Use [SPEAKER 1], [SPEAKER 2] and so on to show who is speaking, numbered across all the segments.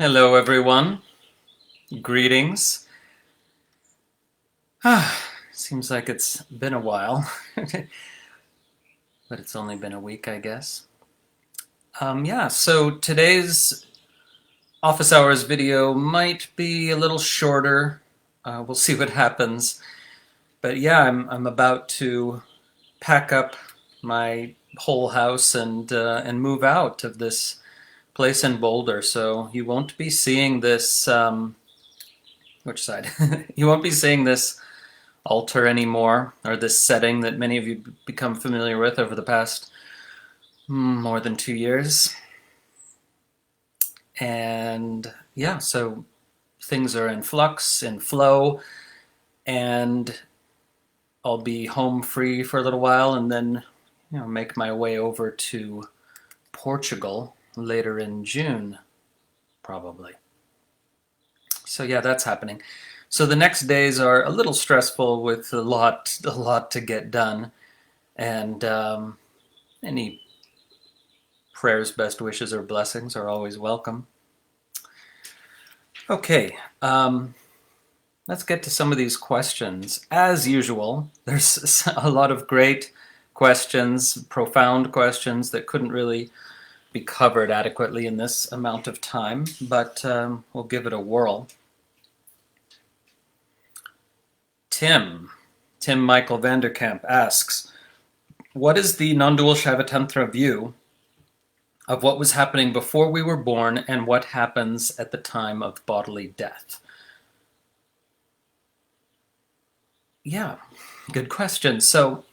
[SPEAKER 1] Hello, everyone. Greetings. Seems like it's been a while, but it's only been a week, I guess. Yeah, so today's office hours video might be a little shorter. We'll see what happens. But yeah, I'm about to pack up my whole house and move out of this place in Boulder. So you won't be seeing this. Which side? You won't be seeing this altar anymore, or this setting that many of you become familiar with over the past more than 2 years. And yeah, so things are in flux, in flow, and I'll be home free for a little while and then make my way over to Portugal later in June, probably. So yeah, that's happening. So the next days are a little stressful with a lot to get done, and any prayers, best wishes, or blessings are always welcome. Okay, let's get to some of these questions. As usual, there's a lot of great questions, profound questions that couldn't really be covered adequately in this amount of time, but we'll give it a whirl. Tim Michael Vanderkamp asks, what is the non-dual Shaiva view of what was happening before we were born and what happens at the time of bodily death? Yeah, good question. So,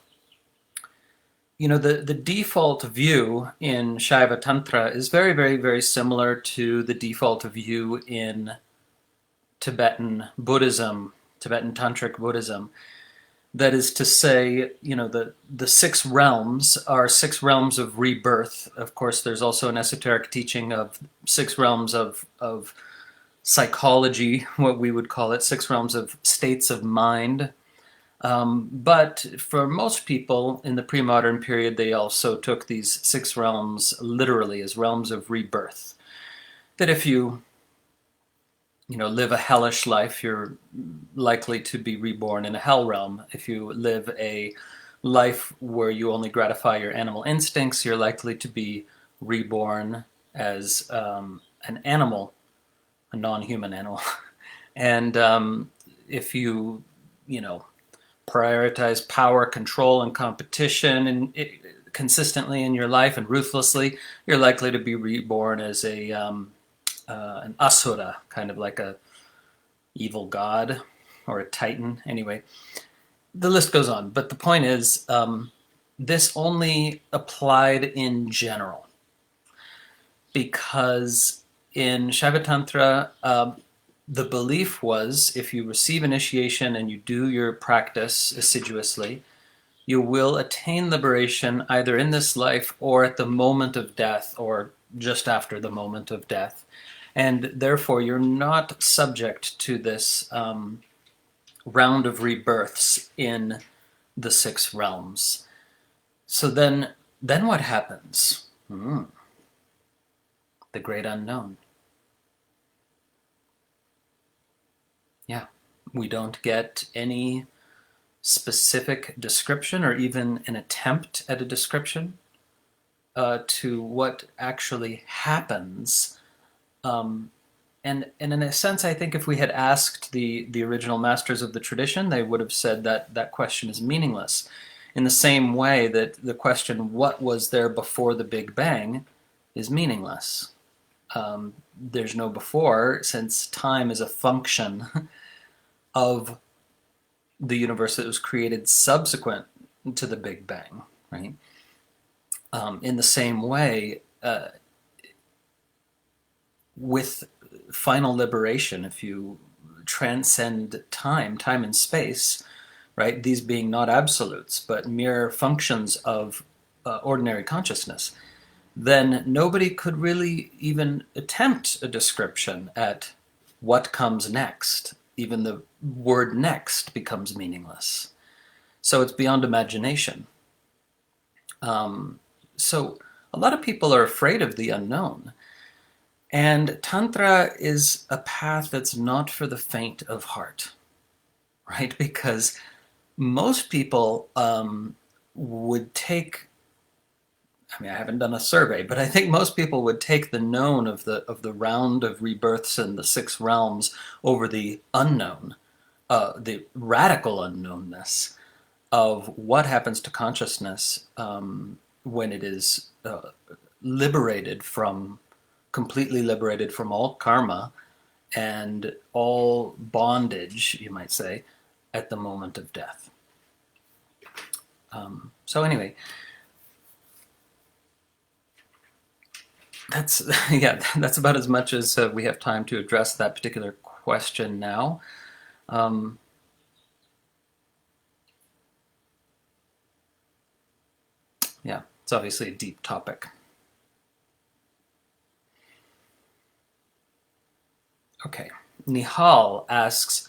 [SPEAKER 1] the default view in Shaiva Tantra is very, very, very similar to the default view in Tibetan Buddhism, Tibetan Tantrik Buddhism. That is to say, the 6 realms are 6 realms of rebirth. Of course, there's also an esoteric teaching of 6 realms of psychology, what we would call it, 6 realms of states of mind. But for most people in the pre-modern period, they also took these 6 realms literally as realms of rebirth. That if you live a hellish life, you're likely to be reborn in a hell realm. If you live a life where you only gratify your animal instincts, you're likely to be reborn as an animal, a non-human animal. And if you, prioritize power, control, and competition and consistently in your life and ruthlessly, you're likely to be reborn as an asura, kind of like a evil god or a titan. Anyway, the list goes on. But the point is, this only applied in general, because in Shaiva Tantra, the belief was if you receive initiation and you do your practice assiduously, you will attain liberation either in this life or at the moment of death or just after the moment of death. And therefore, you're not subject to this round of rebirths in the 6 realms. So then what happens? The great unknown. Yeah, we don't get any specific description or even an attempt at a description to what actually happens. And in a sense, I think if we had asked the original masters of the tradition, they would have said that that question is meaningless. In the same way that the question, what was there before the Big Bang, is meaningless. There's no before, since time is a function of the universe that was created subsequent to the Big Bang, right? In the same way, with final liberation, if you transcend time and space, right, these being not absolutes, but mere functions of ordinary consciousness, then nobody could really even attempt a description at what comes next. Even the word next becomes meaningless. So it's beyond imagination. So a lot of people are afraid of the unknown. And Tantra is a path that's not for the faint of heart, right? Because most people would take, I mean, I haven't done a survey, but I think most people would take the known of the round of rebirths and the six realms over the unknown, the radical unknownness of what happens to consciousness when it is liberated from, completely liberated from all karma and all bondage, you might say, at the moment of death. So anyway, that's yeah, that's about as much as we have time to address that particular question now. Yeah, it's obviously a deep topic. Okay, Nihal asks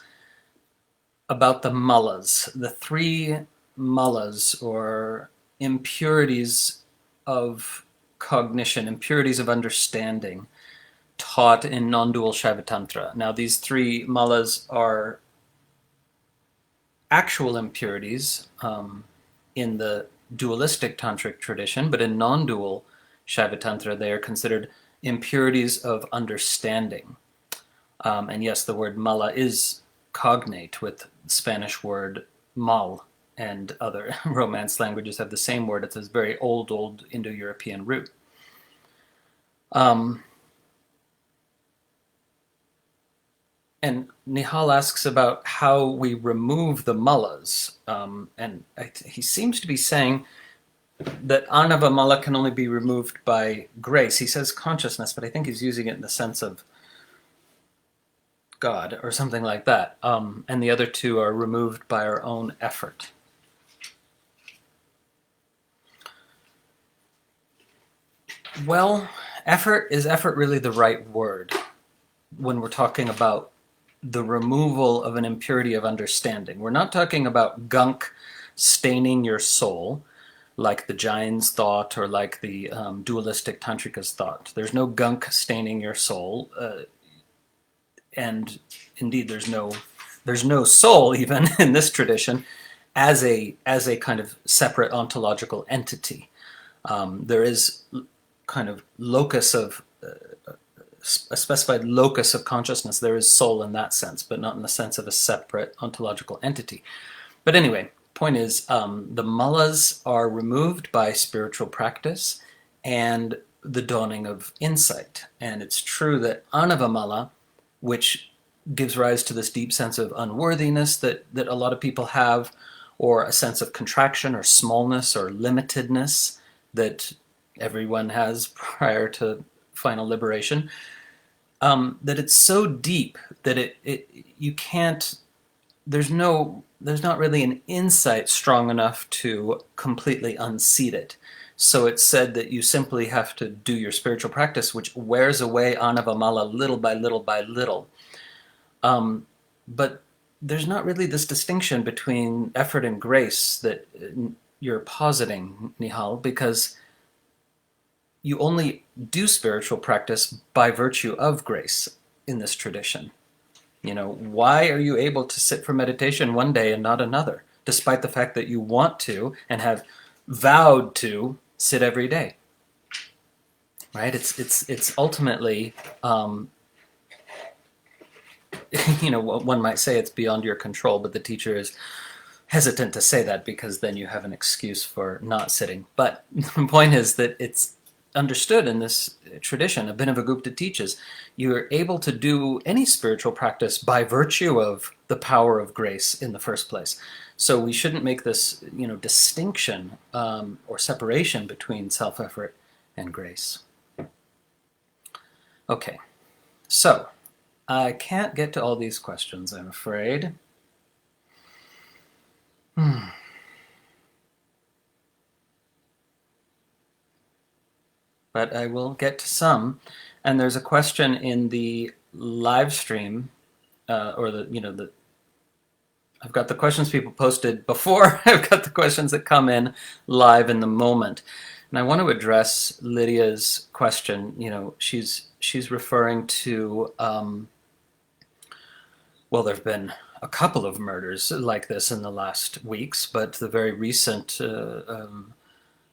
[SPEAKER 1] about the malas, the three malas, or impurities of cognition, impurities of understanding, taught in non-dual Shaivatantra. Now, these three malas are actual impurities in the dualistic tantric tradition, but in non-dual Shaivatantra, they are considered impurities of understanding. And yes, the word mala is cognate with the Spanish word mal, and other Romance languages have the same word. It's this very old Indo-European root. And Nihal asks about how we remove the malas. And he seems to be saying that anava mala can only be removed by grace. He says consciousness, but I think he's using it in the sense of God or something like that. And the other two are removed by our own effort. Well, is effort really the right word when we're talking about the removal of an impurity of understanding? We're not talking about gunk staining your soul like the Jain's thought or like the dualistic tantrika's thought. There's no gunk staining your soul, and indeed there's no soul even in this tradition as a kind of separate ontological entity. There is kind of locus of a specified locus of consciousness. There is soul in that sense, but not in the sense of a separate ontological entity. But anyway, point is, the malas are removed by spiritual practice and the dawning of insight. And it's true that anava mala, which gives rise to this deep sense of unworthiness that a lot of people have, or a sense of contraction or smallness or limitedness that everyone has prior to final liberation, that it's so deep that you can't, there's not really an insight strong enough to completely unseat it. So it's said that you simply have to do your spiritual practice, which wears away anava mala little by little by little. But there's not really this distinction between effort and grace that you're positing, Nihal, because you only do spiritual practice by virtue of grace in this tradition. You know, why are you able to sit for meditation one day and not another, despite the fact that you want to and have vowed to sit every day? Right? It's ultimately, you know, one might say it's beyond your control, but the teacher is hesitant to say that because then you have an excuse for not sitting. But the point is that it's understood in this tradition. Abhinavagupta teaches you're able to do any spiritual practice by virtue of the power of grace in the first place. So we shouldn't make this, you know, distinction or separation between self-effort and grace. Okay, so I can't get to all these questions, I'm afraid. But I will get to some. And there's a question in the live stream, or I've got the questions people posted before. I've got the questions that come in live in the moment. And I want to address Lydia's question. You know, she's referring to, well, there have been a couple of murders like this in the last weeks, but the very recent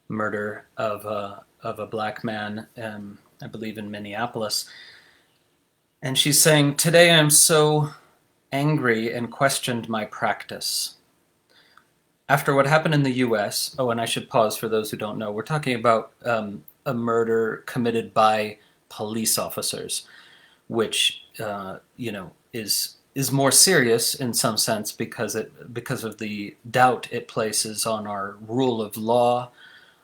[SPEAKER 1] murder of a black man, I believe in Minneapolis. And she's saying, today I'm so angry and questioned my practice. After what happened in the US, oh, and I should pause for those who don't know, we're talking about a murder committed by police officers, which, you know, is more serious in some sense because of the doubt it places on our rule of law,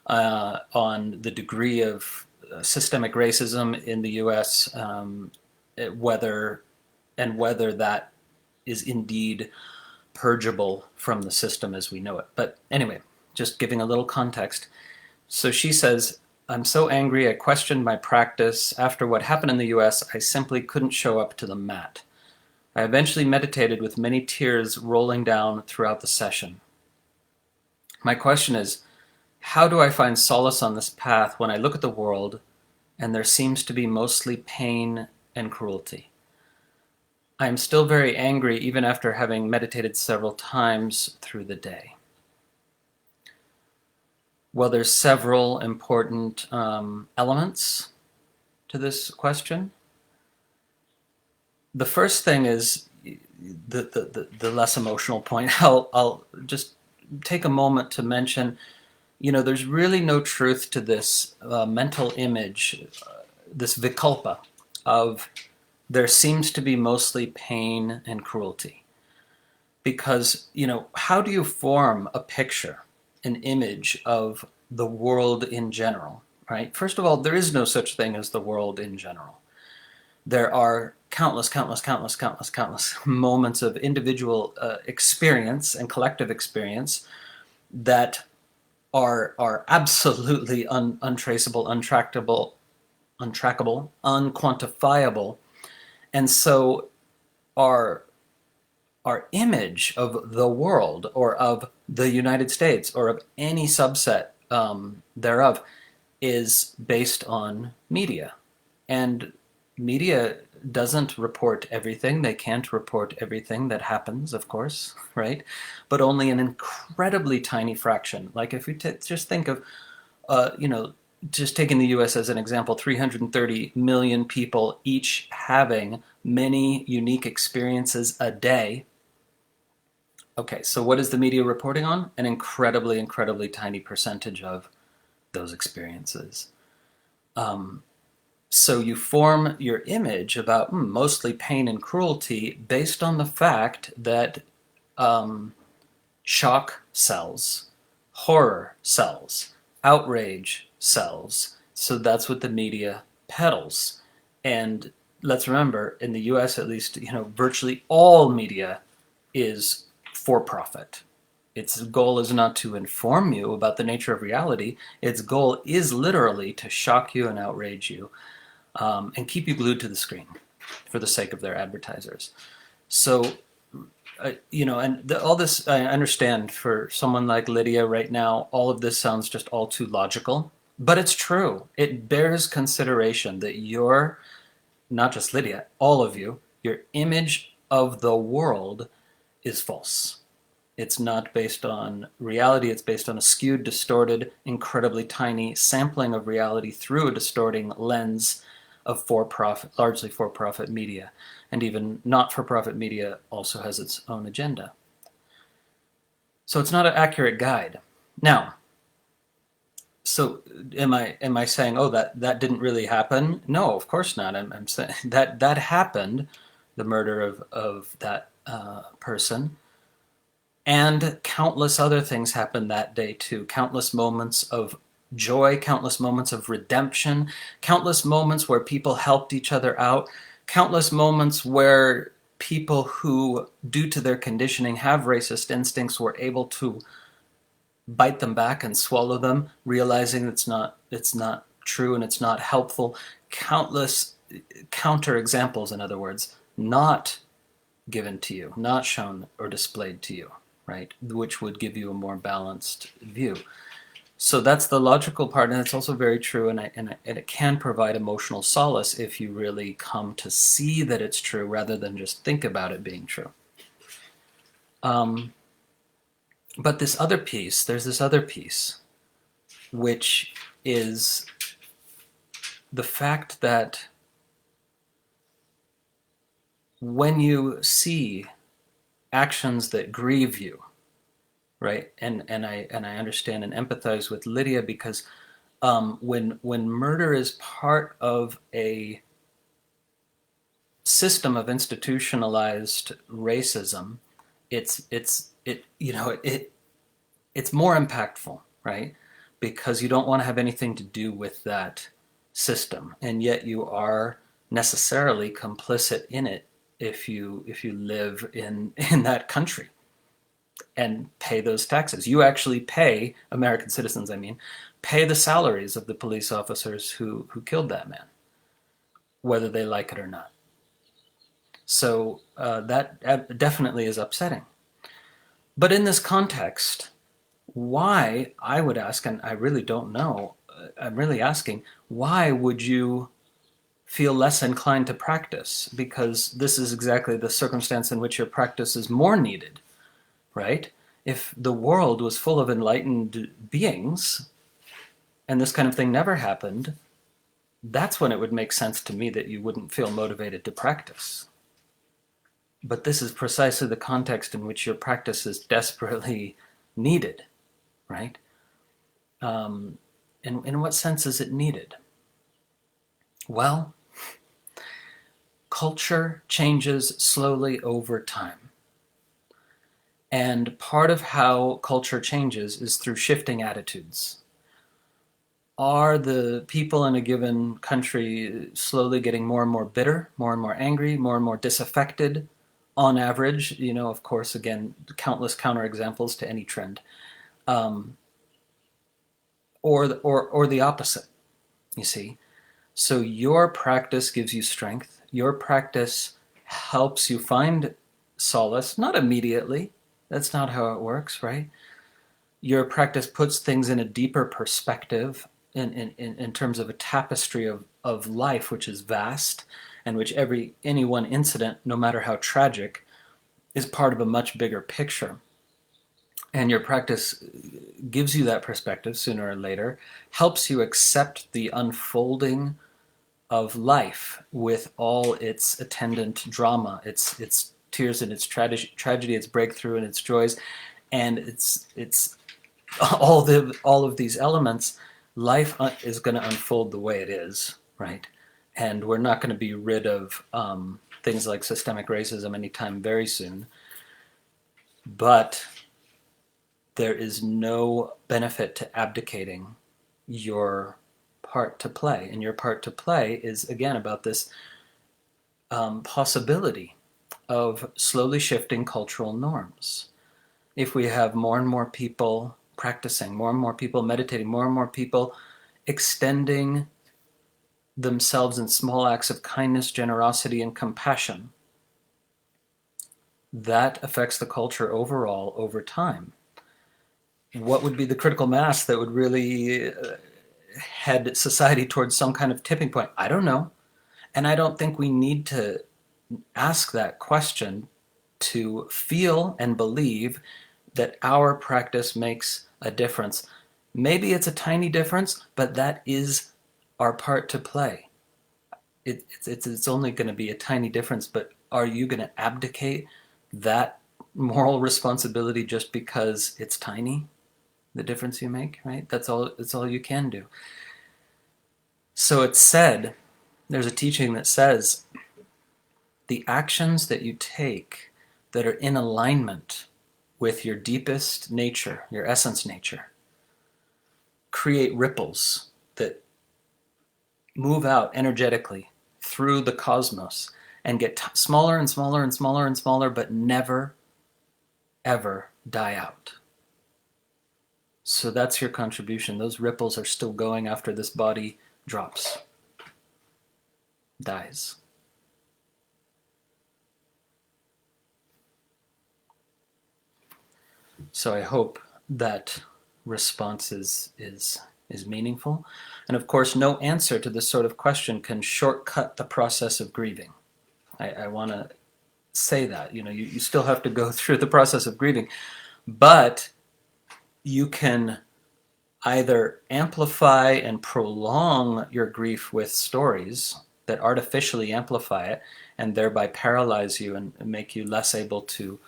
[SPEAKER 1] on the degree of systemic racism in the U.S., whether that is indeed purgeable from the system as we know it. But anyway, just giving a little context. So she says, I'm so angry I questioned my practice. After what happened in the US, I simply couldn't show up to the mat. I eventually meditated with many tears rolling down throughout the session. My question is, how do I find solace on this path when I look at the world and there seems to be mostly pain and cruelty? I am still very angry even after having meditated several times through the day. Well, there's several important elements to this question. The first thing is the less emotional point. I'll just take a moment to mention, you know, there's really no truth to this mental image, this vikalpa of there seems to be mostly pain and cruelty. Because, you know, how do you form a picture, an image of the world in general, right? First of all, there is no such thing as the world in general. There are countless moments of individual experience and collective experience that are absolutely untraceable, untrackable, unquantifiable. And so our image of the world or of the United States or of any subset thereof is based on media. And media doesn't report everything. They can't report everything that happens, of course, right? But only an incredibly tiny fraction. Like if we just think of, you know, just taking the US as an example, 330 million people each having many unique experiences a day. Okay, so what is the media reporting on? An incredibly tiny percentage of those experiences. So you form your image about mostly pain and cruelty based on the fact that shock sells, horror sells, outrage sells. So that's what the media peddles. And let's remember, in the US at least, you know, virtually all media is for profit. Its goal is not to inform you about the nature of reality. Its goal is literally to shock you and outrage you and keep you glued to the screen for the sake of their advertisers. So, you know, and all this, I understand for someone like Lydia right now, all of this sounds just all too logical, but it's true. It bears consideration that you're, not just Lydia, all of you, your image of the world is false. It's not based on reality. It's based on a skewed, distorted, incredibly tiny sampling of reality through a distorting lens of for-profit, largely for-profit media. And even not-for-profit media also has its own agenda. So it's not an accurate guide. Now, so am I saying, oh, that didn't really happen? No, of course not. I'm saying that happened, the murder of that person. And countless other things happened that day too. Countless moments of joy, countless moments of redemption, countless moments where people helped each other out, countless moments where people who, due to their conditioning, have racist instincts were able to bite them back and swallow them, realizing it's not true and it's not helpful. Countless counter examples, in other words, not given to you, not shown or displayed to you, right? Which would give you a more balanced view. So that's the logical part, and it's also very true, and it can provide emotional solace if you really come to see that it's true rather than just think about it being true. But there's this other piece, which is the fact that when you see actions that grieve you, right? And I understand and empathize with Lydia, because when murder is part of a system of institutionalized racism, it's more impactful, right? Because you don't want to have anything to do with that system, and yet you are necessarily complicit in it if you live in that country and pay those taxes. You actually pay, American citizens, I mean, pay the salaries of the police officers who killed that man, whether they like it or not. So that definitely is upsetting. But in this context, why, I would ask, and I really don't know, I'm really asking, why would you feel less inclined to practice? Because this is exactly the circumstance in which your practice is more needed, right? If the world was full of enlightened beings and this kind of thing never happened, that's when it would make sense to me that you wouldn't feel motivated to practice. But this is precisely the context in which your practice is desperately needed, right? In what sense is it needed? Well, culture changes slowly over time. And part of how culture changes is through shifting attitudes. Are the people in a given country slowly getting more and more bitter, more and more angry, more and more disaffected? On average, of course, again, countless counterexamples to any trend. Or the opposite, you see. So your practice gives you strength. Your practice helps you find solace, not immediately. That's not how it works, right? Your practice puts things in a deeper perspective in terms of a tapestry of life, which is vast, and which any one incident, no matter how tragic, is part of a much bigger picture. And your practice gives you that perspective sooner or later, helps you accept the unfolding of life with all its attendant drama, its tears and its tragedy, its breakthrough and its joys, and it's all of these elements. Life is going to unfold the way it is, right? And we're not going to be rid of things like systemic racism anytime very soon. But there is no benefit to abdicating your part to play. And your part to play is, again, about this possibility of slowly shifting cultural norms. If we have more and more people practicing, more and more people meditating, more and more people extending themselves in small acts of kindness, generosity, and compassion, that affects the culture overall over time. What would be the critical mass that would really head society towards some kind of tipping point? I don't know. And I don't think we need to ask that question to feel and believe that our practice makes a difference. Maybe it's a tiny difference, but that is our part to play. It's only going to be a tiny difference, but are you going to abdicate that moral responsibility just because it's tiny? The difference you make, right? That's all you can do. So it's said, there's a teaching that says, the actions that you take that are in alignment with your deepest nature, your essence nature, create ripples that move out energetically through the cosmos and get smaller and smaller and smaller and smaller, but never, ever die out. So that's your contribution. Those ripples are still going after this body drops, dies. So I hope that response is meaningful. And of course, no answer to this sort of question can shortcut the process of grieving. I want to say that, you still have to go through the process of grieving, but you can either amplify and prolong your grief with stories that artificially amplify it and thereby paralyze you and make you less able to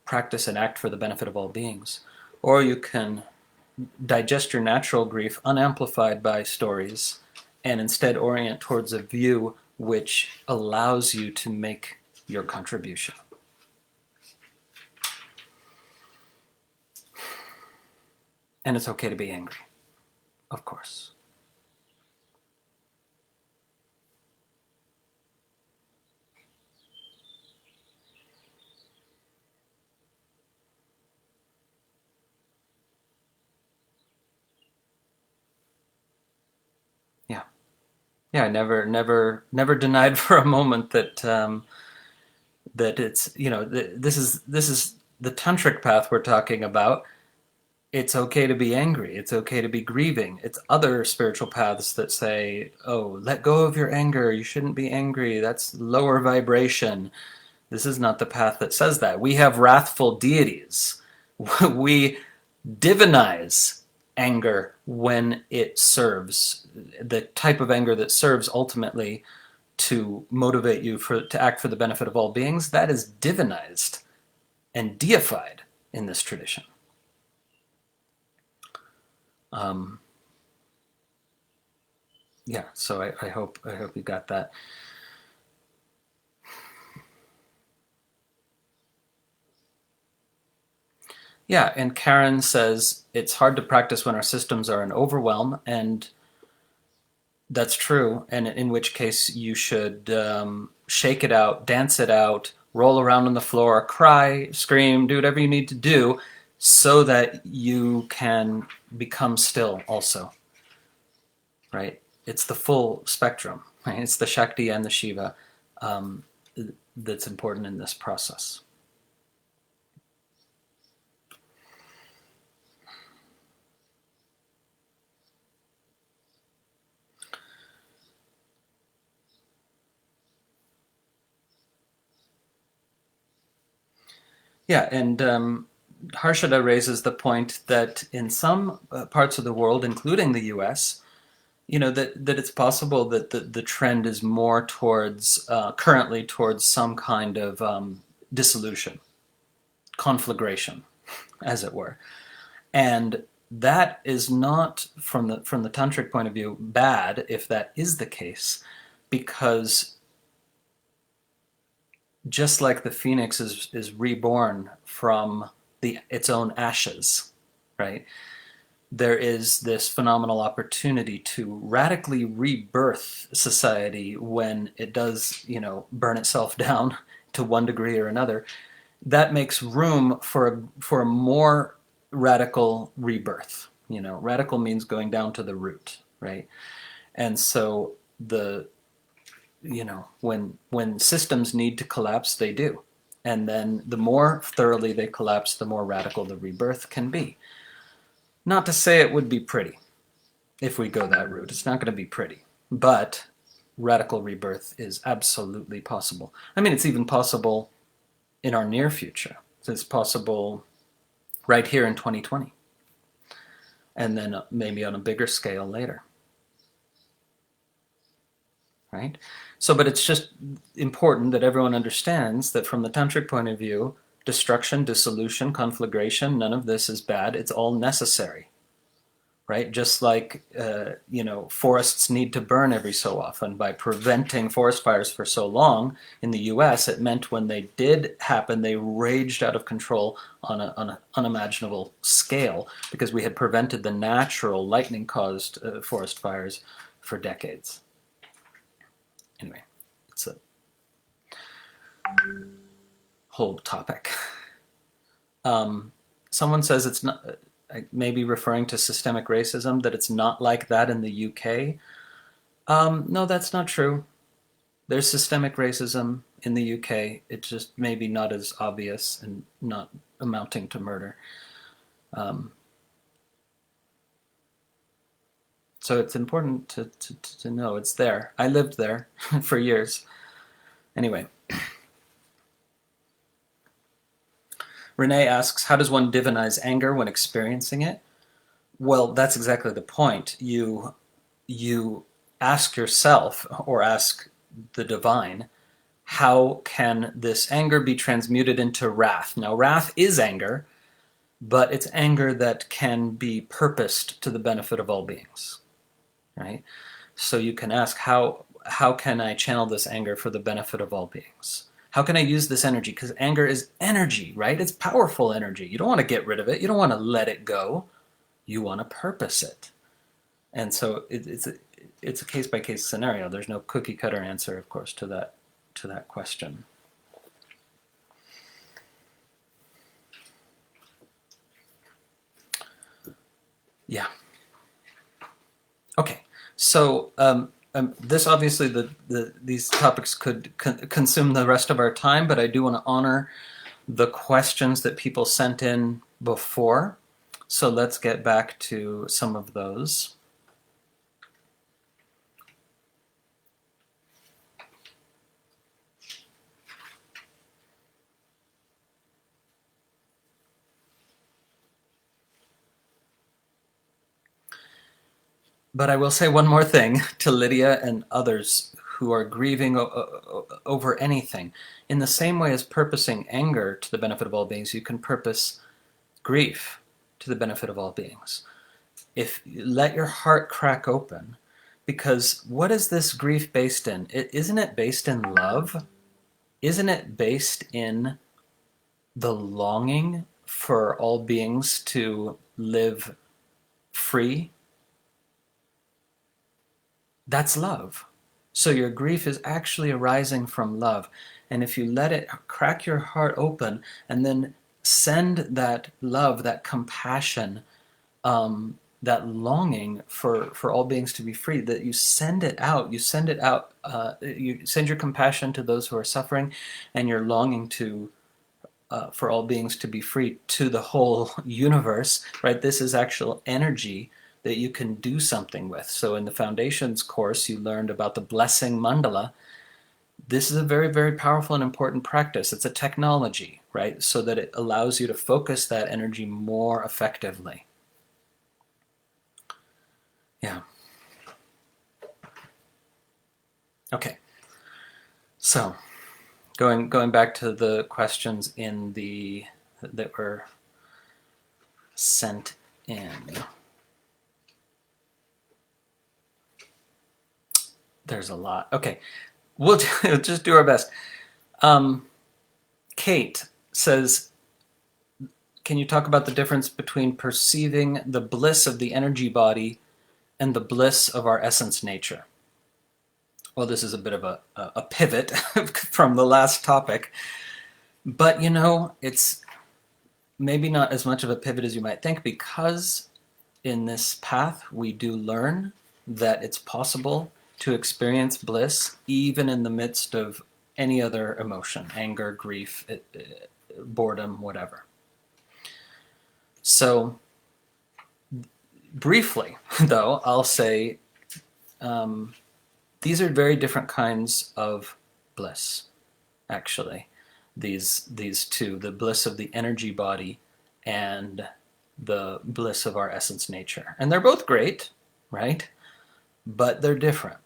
[SPEAKER 1] practice and act for the benefit of all beings. Or you can digest your natural grief unamplified by stories and instead orient towards a view which allows you to make your contribution. And it's okay to be angry, of course. Yeah, I never denied for a moment that that it's this is the tantric path we're talking about. It's okay to be angry. It's okay to be grieving. It's other spiritual paths that say, "Oh, let go of your anger. You shouldn't be angry. That's lower vibration." This is not the path that says that. We have wrathful deities. We divinize anger when it serves, the type of anger that serves ultimately to motivate you to act for the benefit of all beings. That is divinized and deified in this tradition. Yeah, so I hope you got that. Yeah, and Karen says it's hard to practice when our systems are in overwhelm, and that's true. And in which case you should shake it out, dance it out, roll around on the floor, cry, scream, do whatever you need to do so that you can become still also, right? It's the full spectrum, right? It's the Shakti and the Shiva that's important in this process. Yeah, and Harshada raises the point that in some parts of the world, including the US, that it's possible that the trend is more towards, currently towards some kind of dissolution, conflagration, as it were. And that is not, from the tantric point of view, bad if that is the case, because just like the phoenix is reborn from its own ashes, right? There is this phenomenal opportunity to radically rebirth society when it does, burn itself down to one degree or another. That makes room for a more radical rebirth. Radical means going down to the root, right? And so when systems need to collapse, they do. And then the more thoroughly they collapse, the more radical the rebirth can be. Not to say it would be pretty if we go that route. It's not going to be pretty. But radical rebirth is absolutely possible. I mean, it's even possible in our near future. It's possible right here in 2020. And then maybe on a bigger scale later. Right? So, but it's just important that everyone understands that from the tantric point of view, destruction, dissolution, conflagration, none of this is bad. It's all necessary, right? Just like, forests need to burn every so often. By preventing forest fires for so long in the US, it meant when they did happen, they raged out of control on an unimaginable scale because we had prevented the natural lightning-caused forest fires for decades. Anyway, it's a whole topic. Someone says it's not, maybe referring to systemic racism, that it's not like that in the UK. No, that's not true. There's systemic racism in the UK. It's just maybe not as obvious and not amounting to murder. So it's important to know it's there. I lived there for years. Anyway, Renee asks, how does one divinize anger when experiencing it? Well, that's exactly the point. You ask yourself, or ask the divine, how can this anger be transmuted into wrath? Now, wrath is anger, but it's anger that can be purposed to the benefit of all beings, right? So you can ask, how can I channel this anger for the benefit of all beings? How can I use this energy? Because anger is energy, right? It's powerful energy. You don't want to get rid of it. You don't want to let it go. You want to purpose it. And so it's a case-by-case scenario. There's no cookie-cutter answer, of course, to that question. Yeah. Okay. So this obviously these topics could consume the rest of our time, but I do want to honor the questions that people sent in before. So let's get back to some of those. But I will say one more thing to Lydia and others who are grieving over anything. In the same way as purposing anger to the benefit of all beings, you can purpose grief to the benefit of all beings. If you let your heart crack open, because what is this grief based in? Isn't it based in love? Isn't it based in the longing for all beings to live free? That's love. So your grief is actually arising from love. And if you let it crack your heart open and then send that love, that compassion, that longing for all beings to be free, that you send it out, you send your compassion to those who are suffering, and your longing for all beings to be free to the whole universe, right? This is actual energy that you can do something with. So in the Foundations course, you learned about the blessing mandala. This is a very, very powerful and important practice. It's a technology, right? So that it allows you to focus that energy more effectively. Yeah. Okay. So going back to the questions that were sent in. There's a lot. Okay, we'll just do our best. Kate says, can you talk about the difference between perceiving the bliss of the energy body and the bliss of our essence nature? Well, this is a bit of a pivot from the last topic, but it's maybe not as much of a pivot as you might think, because in this path we do learn that it's possible to experience bliss even in the midst of any other emotion, anger, grief, boredom, whatever. So briefly, though, I'll say these are very different kinds of bliss, actually. These two, the bliss of the energy body and the bliss of our essence nature. And they're both great, right? But they're different.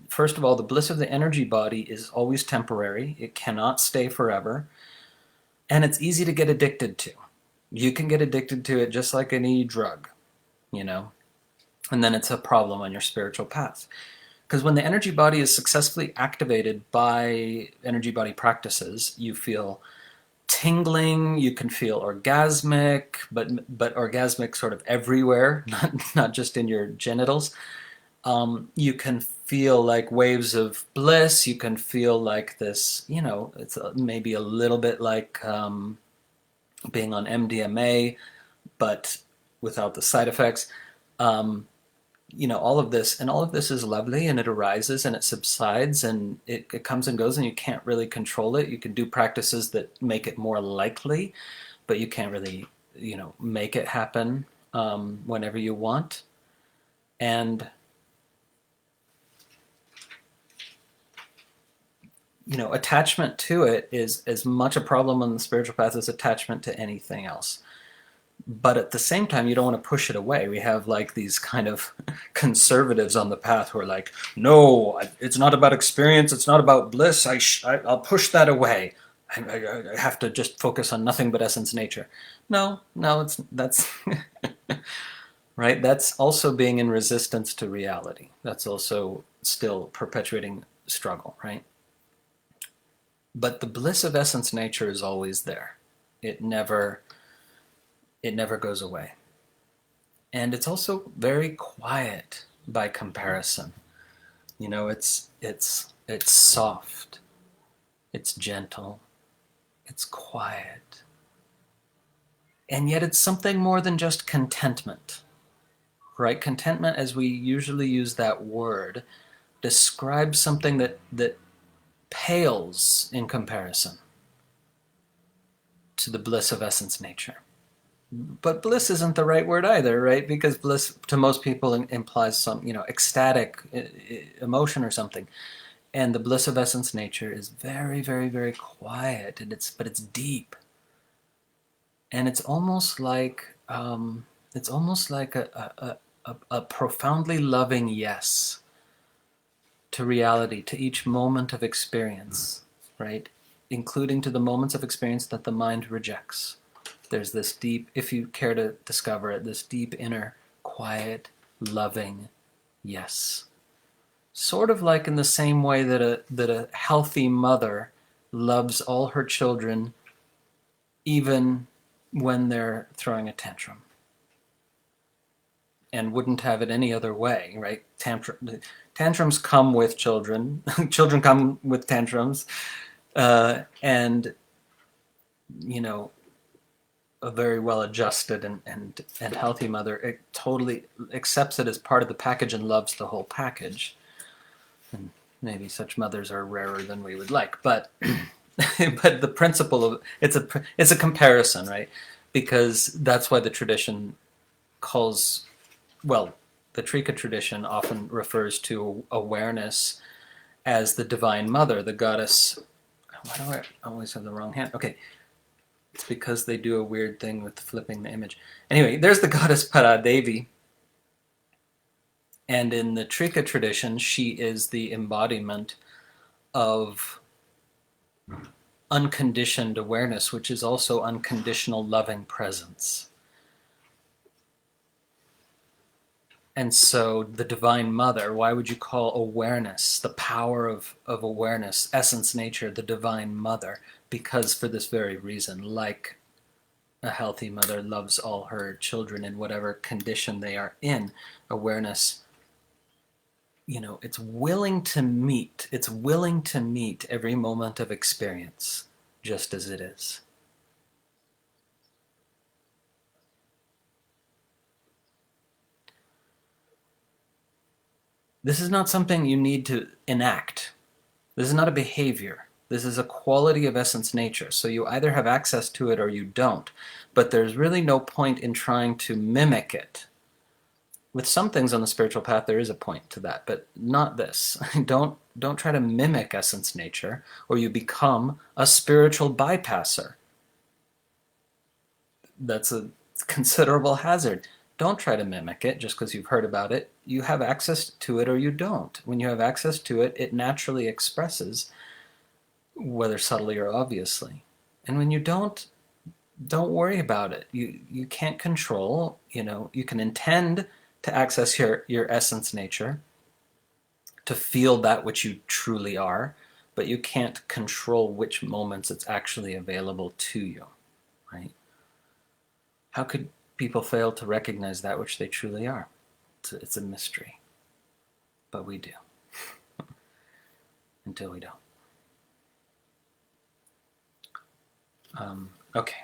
[SPEAKER 1] First of all, the bliss of the energy body is always temporary. It cannot stay forever. And it's easy to get addicted to. You can get addicted to it just like any drug, and then it's a problem on your spiritual path. Because when the energy body is successfully activated by energy body practices, you feel tingling, you can feel orgasmic, but orgasmic sort of everywhere, not just in your genitals. You can feel like waves of bliss. You can feel like this, it's maybe a little bit like being on MDMA, but without the side effects. All of this is lovely, and it arises and it subsides and it comes and goes, and you can't really control it. You can do practices that make it more likely, but you can't really make it happen whenever you want. And attachment to it is as much a problem on the spiritual path as attachment to anything else. But at the same time, you don't want to push it away. We have like these kind of conservatives on the path who are like, no, it's not about experience, it's not about bliss, I'll push that away. I have to just focus on nothing but essence nature. No, that's right. That's also being in resistance to reality. That's also still perpetuating struggle, right? But the bliss of essence nature is always there. It never goes away. And it's also very quiet by comparison. It's soft, it's gentle, it's quiet. And yet it's something more than just contentment. Right? Contentment, as we usually use that word, describes something that pales in comparison to the bliss of essence nature. But bliss isn't the right word either, right? Because bliss to most people implies some, ecstatic emotion or something. And the bliss of essence nature is very, very, very quiet, and but it's deep. And it's almost like a profoundly loving yes to reality, to each moment of experience, right? Including to the moments of experience that the mind rejects. There's this deep, if you care to discover it, this deep inner, quiet, loving yes. Sort of like in the same way that a healthy mother loves all her children even when they're throwing a tantrum. And wouldn't have it any other way, right? Tantrums come with children. Children come with tantrums. And, a very well-adjusted and healthy mother, it totally accepts it as part of the package and loves the whole package. And maybe such mothers are rarer than we would like, but but the principle of it's a comparison, right? Because that's why the tradition calls, well, the Trika tradition often refers to awareness as the divine mother, the goddess. Why do I always have the wrong hand? Okay. It's because they do a weird thing with flipping the image. Anyway, there's the goddess Paradevi. And in the Trika tradition, she is the embodiment of unconditioned awareness, which is also unconditional loving presence. And so the Divine Mother, why would you call awareness, the power of awareness, essence nature, the Divine Mother? Because for this very reason, like a healthy mother loves all her children in whatever condition they are in, awareness, it's willing to meet every moment of experience just as it is. This is not something you need to enact. This is not a behavior. This is a quality of essence nature. So you either have access to it or you don't. But there's really no point in trying to mimic it. With some things on the spiritual path, there is a point to that, but not this. Don't try to mimic essence nature, or you become a spiritual bypasser. That's a considerable hazard. Don't try to mimic it just because you've heard about it. You have access to it or you don't. When you have access to it, it naturally expresses, whether subtly or obviously. And when you don't worry about it. You can't control, you can intend to access your essence nature, to feel that which you truly are, but you can't control which moments it's actually available to you, right? How could people fail to recognize that which they truly are? It's a mystery, but we do, until we don't. Okay.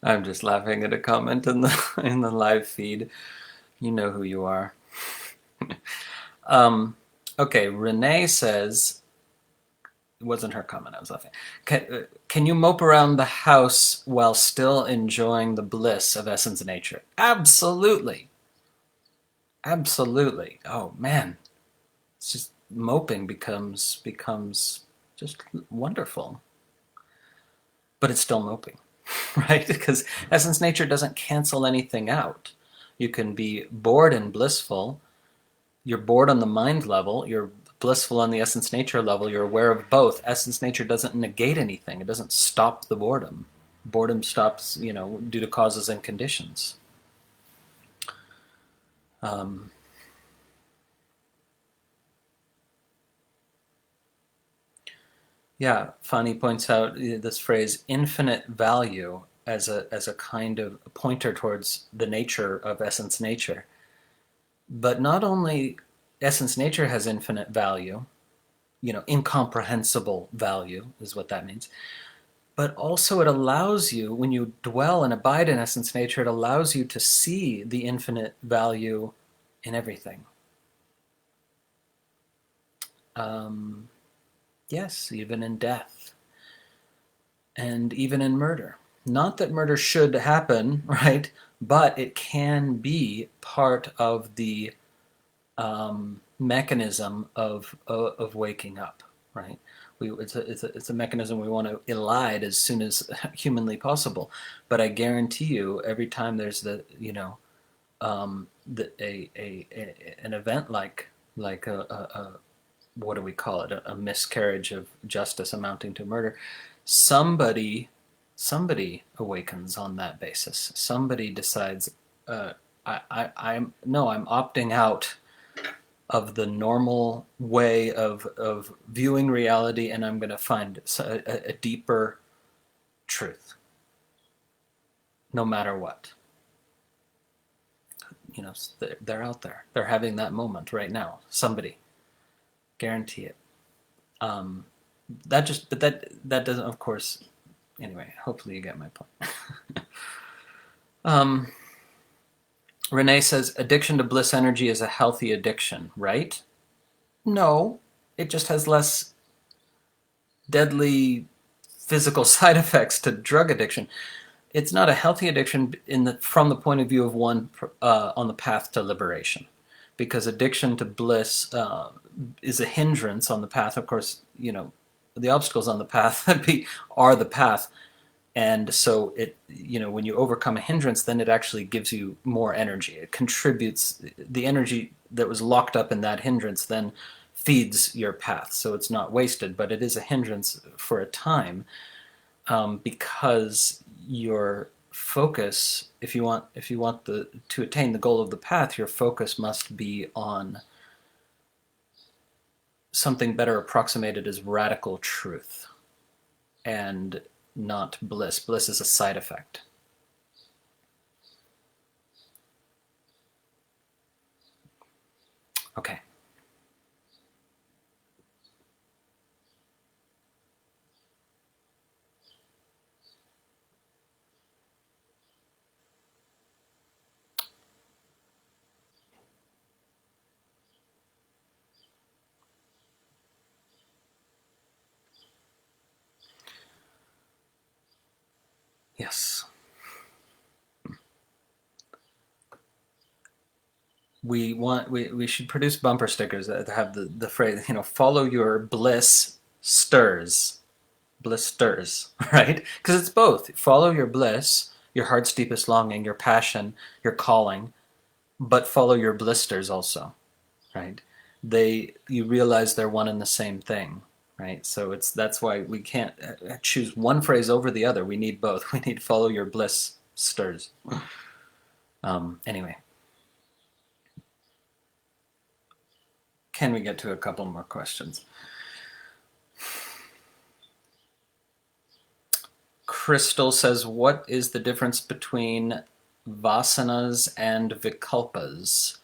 [SPEAKER 1] I'm just laughing at a comment in the live feed. You know who you are. Okay, Renee says, it wasn't her comment, I was laughing. Can you mope around the house while still enjoying the bliss of essence nature? Absolutely. Absolutely. Oh man. It's just moping becomes just wonderful. But it's still moping, right? Because essence nature doesn't cancel anything out. You can be bored and blissful. You're bored on the mind level, you're blissful on the essence nature level, you're aware of both. Essence nature doesn't negate anything, it doesn't stop the boredom. Boredom stops, due to causes and conditions. Yeah, Fani points out this phrase infinite value as a kind of pointer towards the nature of essence nature. But not only essence nature has infinite value, incomprehensible value is what that means. But also it allows you, when you dwell and abide in essence nature, it allows you to see the infinite value in everything. Yes, even in death. And even in murder. Not that murder should happen, right? But it can be part of the mechanism of waking up, right? It's a mechanism we want to elide as soon as humanly possible. But I guarantee you, every time there's an event like a what do we call it? A miscarriage of justice amounting to murder. Somebody awakens on that basis. Somebody decides, I'm opting out of the normal way of viewing reality, and I'm going to find a deeper truth, no matter what. They're out there. They're having that moment right now. Somebody, guarantee it. That doesn't, of course. Anyway, hopefully you get my point. Renee says addiction to bliss energy is a healthy addiction, right? No, it just has less deadly physical side effects to drug addiction. It's not a healthy addiction from the point of view of one on the path to liberation, because addiction to bliss is a hindrance on the path. Of course, the obstacles on the path are the path, and so when you overcome a hindrance, then it actually gives you more energy. It contributes the energy that was locked up in that hindrance, then feeds your path, so it's not wasted. But it is a hindrance for a time, because your focus, if you want to attain the goal of the path, your focus must be on something better approximated as radical truth, and not bliss. Bliss is a side effect. Okay. Yes. We should produce bumper stickers that have the phrase, follow your blisters, right? Because it's both. Follow your bliss, your heart's deepest longing, your passion, your calling, but follow your blisters also, right? You realize they're one and the same thing, right? So that's why we can't choose one phrase over the other. We need both. We need follow your blisters. Anyway. Can we get to a couple more questions? Crystal says, what is the difference between Vāsanās and vikalpas?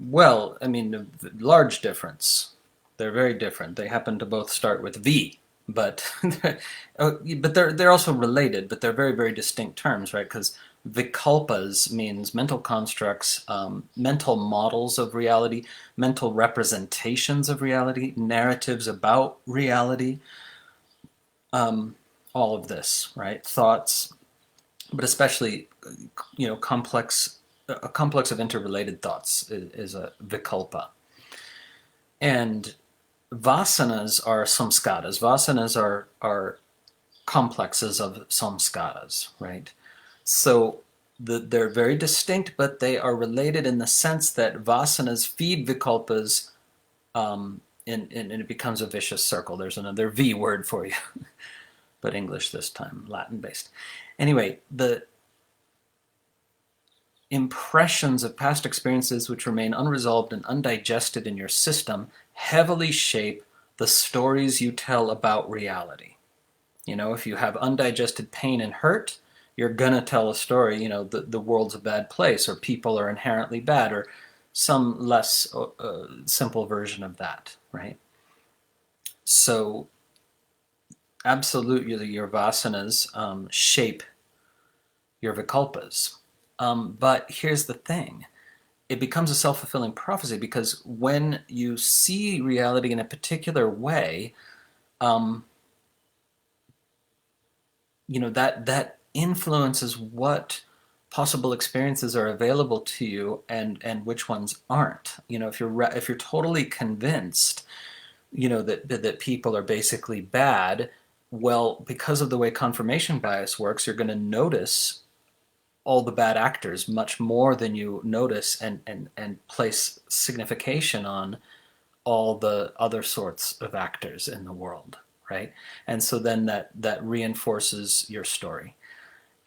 [SPEAKER 1] Well, I mean, a large difference. They're very different. They happen to both start with V, but but they're also related, but they're very, very distinct terms, right? Because vikalpas means mental constructs, mental models of reality, mental representations of reality, narratives about reality, all of this, right? Thoughts, but especially, a complex of interrelated thoughts is a vikalpa. And Vāsanās are samskaras. Vāsanās are complexes of samskaras, right? So they're very distinct, but they are related in the sense that Vāsanās feed vikalpas, and it becomes a vicious circle. There's another V word for you, but English this time, Latin-based. Anyway, the impressions of past experiences which remain unresolved and undigested in your system heavily shape the stories you tell about reality. If you have undigested pain and hurt, you're going to tell a story, the world's a bad place, or people are inherently bad, or some less simple version of that, right? So absolutely your vasanas shape your vikalpas. But here's the thing. It becomes a self-fulfilling prophecy, because when you see reality in a particular way, that influences what possible experiences are available to you and which ones aren't. If you're totally convinced, that people are basically bad, well, because of the way confirmation bias works, you're going to notice all the bad actors much more than you notice and place signification on all the other sorts of actors in the world, right? And so then that reinforces your story.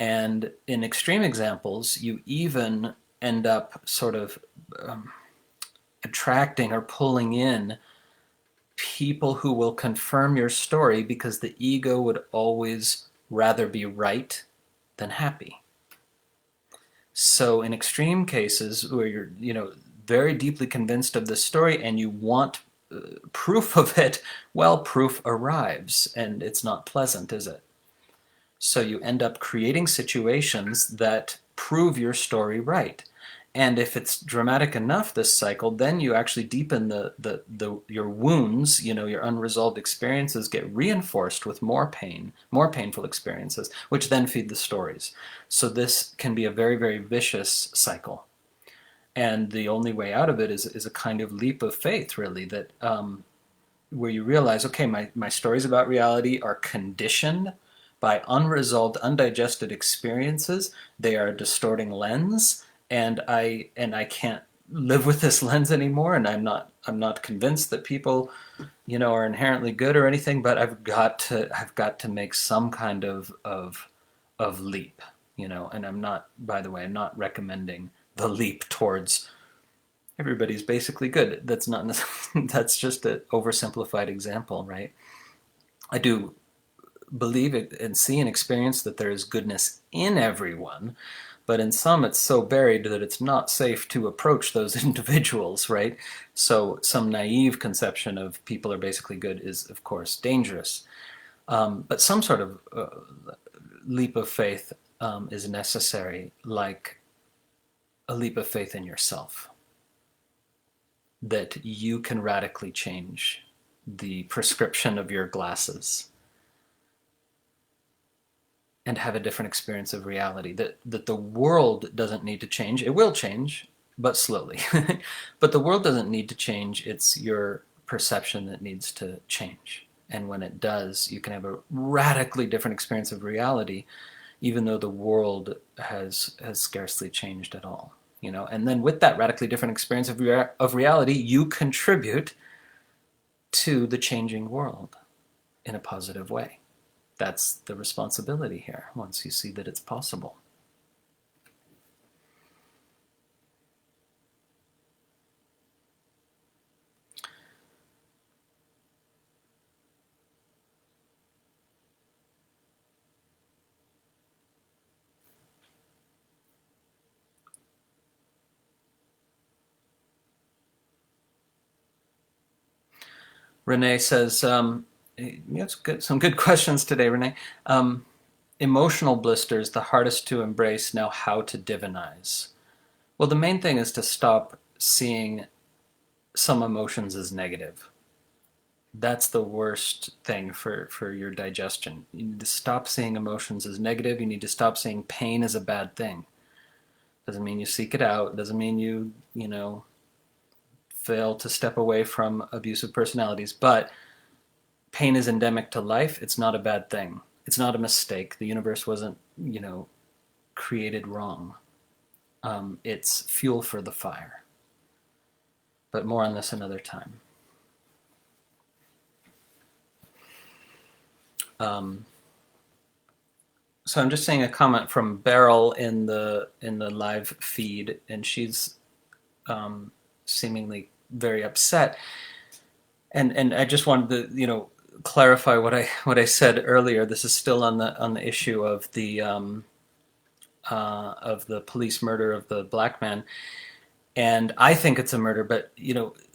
[SPEAKER 1] And in extreme examples, you even end up sort of attracting or pulling in people who will confirm your story, because the ego would always rather be right than happy. So in extreme cases where you're, very deeply convinced of the story and you want proof of it, well, proof arrives and it's not pleasant, is it? So you end up creating situations that prove your story right. And if it's dramatic enough, this cycle, then you actually deepen your wounds, your unresolved experiences get reinforced with more pain, more painful experiences, which then feed the stories. So this can be a very, very vicious cycle. And the only way out of it is a kind of leap of faith, really, that where you realize, okay, my stories about reality are conditioned by unresolved, undigested experiences. They are a distorting lens, and I can't live with this lens anymore. And I'm not convinced that people, are inherently good or anything. But I've got to make some kind of leap, And I'm not, by the way, I'm not recommending the leap towards everybody's basically good. That's not that's just an oversimplified example, right? I do believe it and see and experience that there is goodness in everyone, but in some it's so buried that it's not safe to approach those individuals, right? So some naive conception of people are basically good is, of course, dangerous. But some sort of leap of faith is necessary, like a leap of faith in yourself, that you can radically change the prescription of your glasses and have a different experience of reality, that the world doesn't need to change. It will change, but slowly. But the world doesn't need to change. It's your perception that needs to change. And when it does, you can have a radically different experience of reality, even though the world has scarcely changed at all. And then with that radically different experience of reality, you contribute to the changing world in a positive way. That's the responsibility here, once you see that it's possible. Renee says, You have some good questions today, Renee. Emotional blisters, the hardest to embrace, now how to divinize. Well, the main thing is to stop seeing some emotions as negative. That's the worst thing for your digestion. You need to stop seeing emotions as negative. You need to stop seeing pain as a bad thing. Doesn't mean you seek it out. Doesn't mean you know, fail to step away from abusive personalities. But pain is endemic to life. It's not a bad thing. It's not a mistake. The universe wasn't, created wrong. It's fuel for the fire. But more on this another time. So I'm just seeing a comment from Beryl in the live feed, and she's seemingly very upset. And I just wanted to clarify what I said earlier. This is still on the issue of the police murder of the black man, and I think it's a murder. But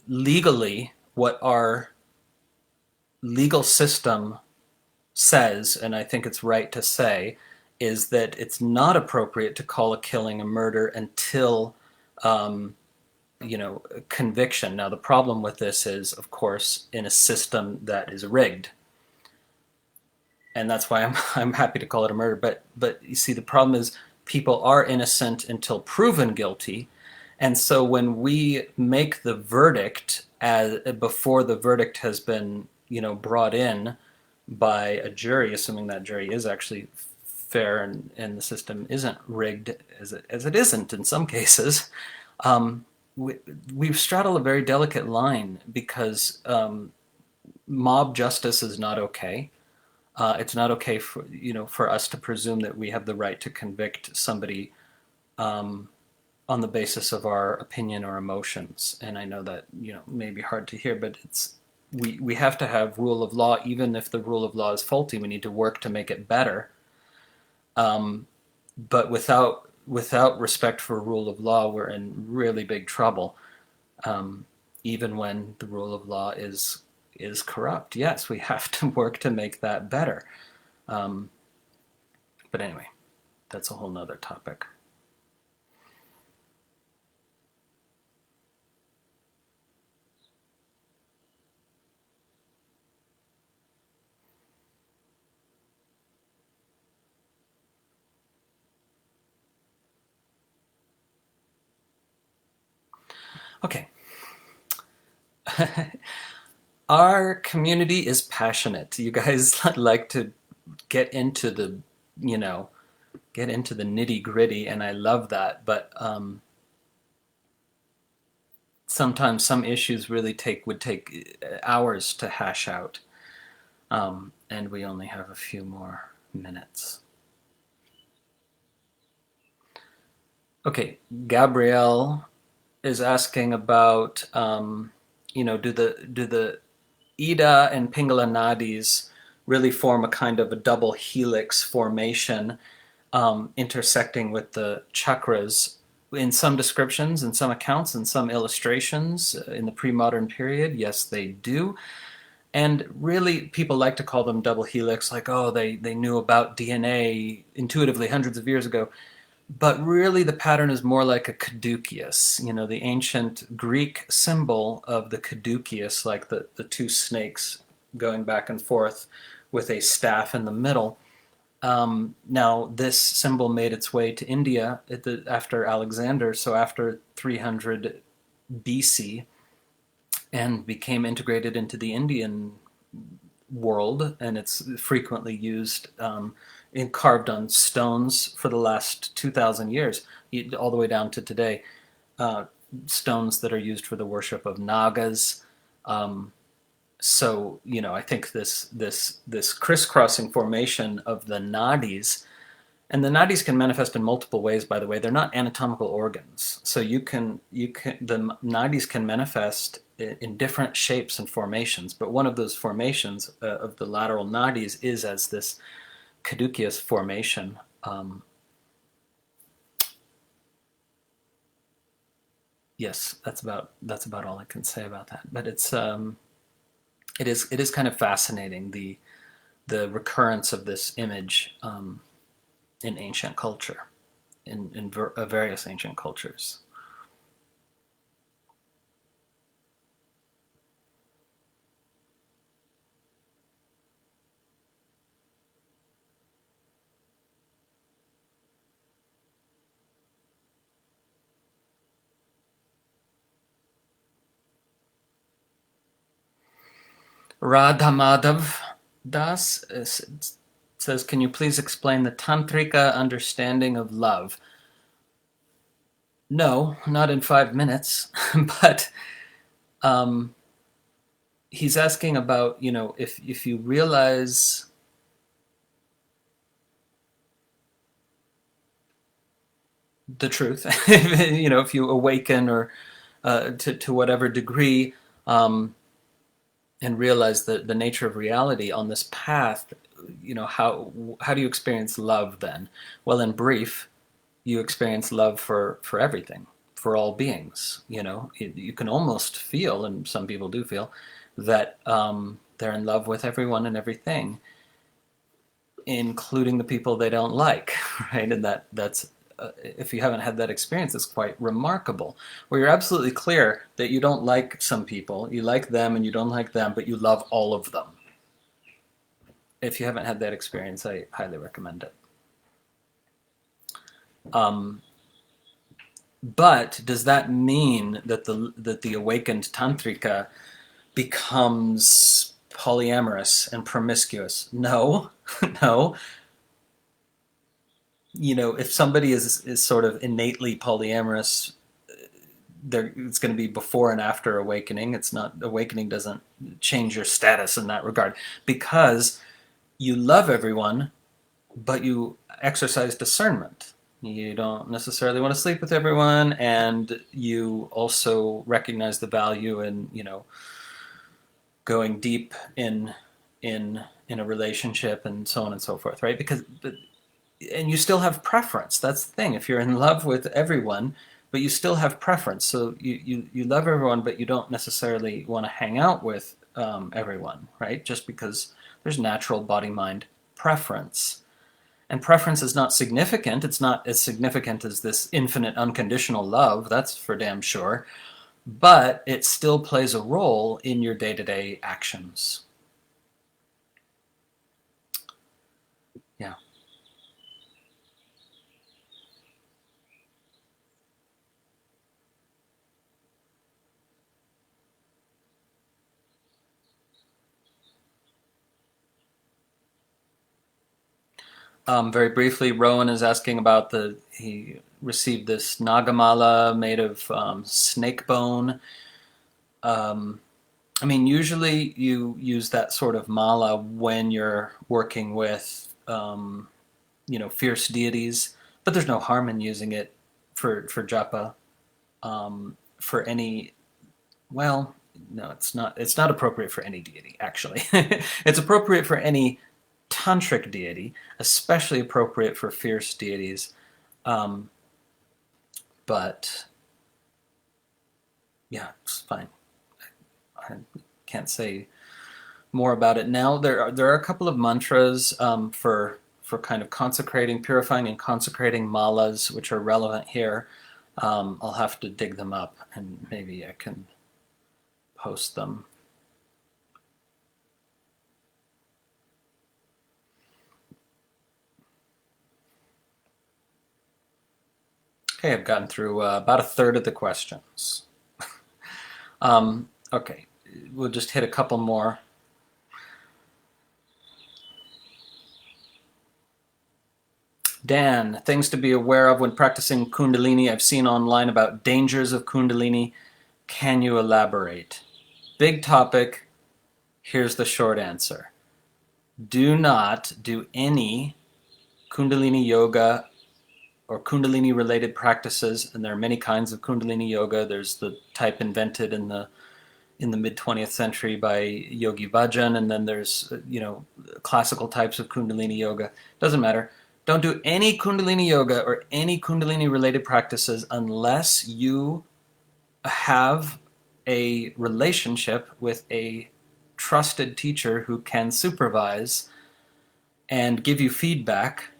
[SPEAKER 1] legally, what our legal system says, and I think it's right to say, is that it's not appropriate to call a killing a murder until conviction. Now, the problem with this is, of course, in a system that is rigged, and that's why I'm happy to call it a murder. But you see, the problem is people are innocent until proven guilty, and so when we make the verdict before the verdict has been brought in by a jury, assuming that jury is actually fair and the system isn't rigged as it isn't in some cases, we straddle a very delicate line because mob justice is not okay. It's not okay for us to presume that we have the right to convict somebody on the basis of our opinion or emotions. And I know that may be hard to hear, but we have to have rule of law. Even if the rule of law is faulty, we need to work to make it better. But without respect for rule of law, we're in really big trouble. Even when the rule of law is corrupt, yes, we have to work to make that better. But anyway, that's a whole nother topic. Okay. Our community is passionate. You guys like to get into the nitty gritty, and I love that. But sometimes some issues really would take hours to hash out, and we only have a few more minutes. Okay, Gabrielle is asking about do the Ida and Pingala nadis really form a kind of a double helix formation, intersecting with the chakras in some descriptions, in some accounts, in some illustrations in the pre-modern period? Yes, they do. And really, people like to call them double helix, like, oh, they knew about DNA intuitively hundreds of years ago. But really, the pattern is more like a caduceus, the ancient Greek symbol of the caduceus, like the two snakes going back and forth with a staff in the middle. Now, this symbol made its way to India after Alexander, so after 300 BC, and became integrated into the Indian world, and it's frequently used carved on stones for the last 2,000 years, all the way down to today. Stones that are used for the worship of nagas. So I think this crisscrossing formation of the nadis, and the nadis can manifest in multiple ways. By the way, they're not anatomical organs, so the nadis can manifest in different shapes and formations. But one of those formations of the lateral nadis is as this caduceus formation. Yes, that's about all I can say about that. But it's it is kind of fascinating, the recurrence of this image in ancient culture, in various ancient cultures. Radhamadhav Das says, can you please explain the Tantrika understanding of love? No, not in 5 minutes, but he's asking about, if you realize the truth, if you awaken or to whatever degree, and realize the nature of reality on this path, how do you experience love then? Well, in brief, you experience love for everything, for all beings. You can almost feel, and some people do feel, that they're in love with everyone and everything, including the people they don't like, right? And that's if you haven't had that experience, it's quite remarkable. Where you're absolutely clear that you don't like some people, you like them and you don't like them, but you love all of them. If you haven't had that experience, I highly recommend it. But does that mean that the awakened tantrika becomes polyamorous and promiscuous? No, no. If somebody is sort of innately polyamorous, it's going to be before and after awakening. It's not, awakening doesn't change your status in that regard, because you love everyone, but you exercise discernment. You don't necessarily want to sleep with everyone, and you also recognize the value in going deep in a relationship and so on and so forth, right? And you still have preference. That's the thing. If you're in love with everyone, but you still have preference, so you love everyone, but you don't necessarily want to hang out with everyone, right? Just because there's natural body-mind preference. And preference is not significant. It's not as significant as this infinite unconditional love, that's for damn sure. But it still plays a role in your day-to-day actions. Yeah. Very briefly, Rowan is asking about he received this nagamala made of snake bone. Usually you use that sort of mala when you're working with, fierce deities, but there's no harm in using it for japa, for any, well, no, it's not. It's not appropriate for any deity, actually. It's appropriate for any tantric deity, especially appropriate for fierce deities. But yeah, it's fine. I can't say more about it now. There are a couple of mantras for kind of consecrating, purifying, and consecrating malas, which are relevant here. I'll have to dig them up, and maybe I can post them. Okay, I've gotten through about a third of the questions. Okay, we'll just hit a couple more. Dan, things to be aware of when practicing kundalini. I've seen online about dangers of kundalini. Can you elaborate? Big topic. Here's the short answer. Do not do any kundalini yoga or kundalini related practices, and there are many kinds of kundalini yoga. There's the type invented in the mid 20th century by Yogi Bhajan, and then there's classical types of kundalini yoga. Doesn't matter. Don't do any kundalini yoga or any kundalini related practices unless you have a relationship with a trusted teacher who can supervise and give you feedback,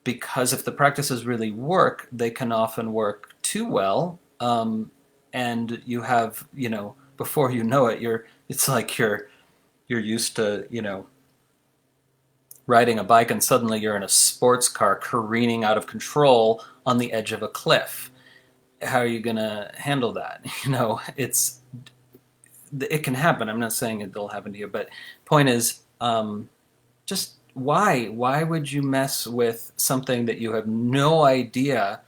[SPEAKER 1] because if the practices really work, they can often work too well, and you have, before you know it, it's like you're used to, riding a bike, and suddenly you're in a sports car careening out of control on the edge of a cliff. How are you going to handle that? It can happen. I'm not saying it'll happen to you, but point is, just why would you mess with something that you have no idea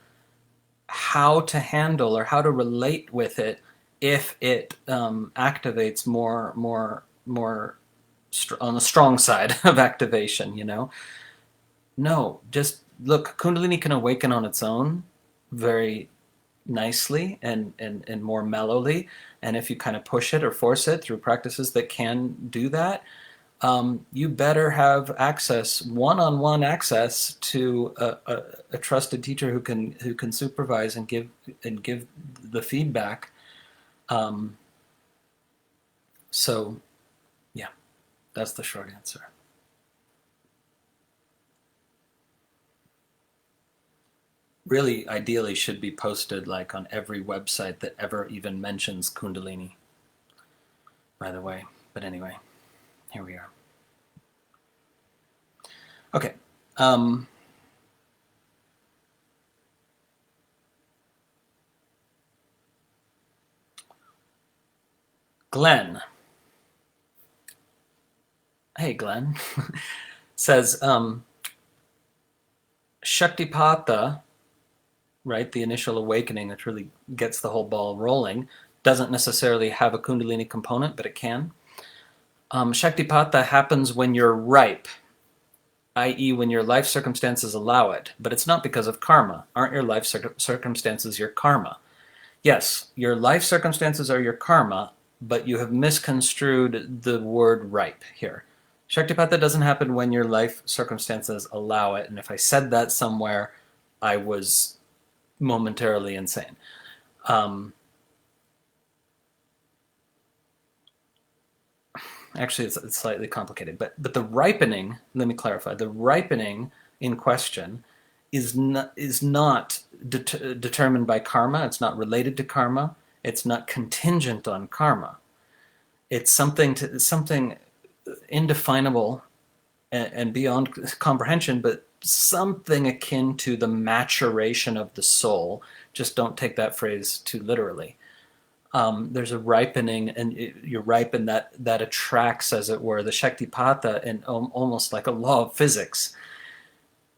[SPEAKER 1] how to handle or how to relate with it if it activates more on the strong side of activation? No, just look, kundalini can awaken on its own very nicely and more mellowly, and if you kind of push it or force it through practices that can do that, you better have one-on-one access to a trusted teacher who can supervise and give the feedback. So, yeah, that's the short answer. Really, ideally, should be posted like on every website that ever even mentions kundalini, by the way. But anyway, here we are. Okay. Glenn. Hey, Glenn. Says, shaktipata, right, the initial awakening that really gets the whole ball rolling, doesn't necessarily have a kundalini component, but it can. Shaktipata happens when you're ripe, i.e. when your life circumstances allow it, but it's not because of karma. Aren't your life circumstances your karma? Yes, your life circumstances are your karma, but you have misconstrued the word ripe here. Shaktipata doesn't happen when your life circumstances allow it, and if I said that somewhere, I was momentarily insane. Actually, it's slightly complicated, but the ripening, let me clarify, the ripening in question is not determined by karma. It's not related to karma. It's not contingent on karma. It's something indefinable and beyond comprehension, but something akin to the maturation of the soul. Just don't take that phrase too literally. There's a ripening, and you ripen that attracts, as it were, the shaktipata, and almost like a law of physics.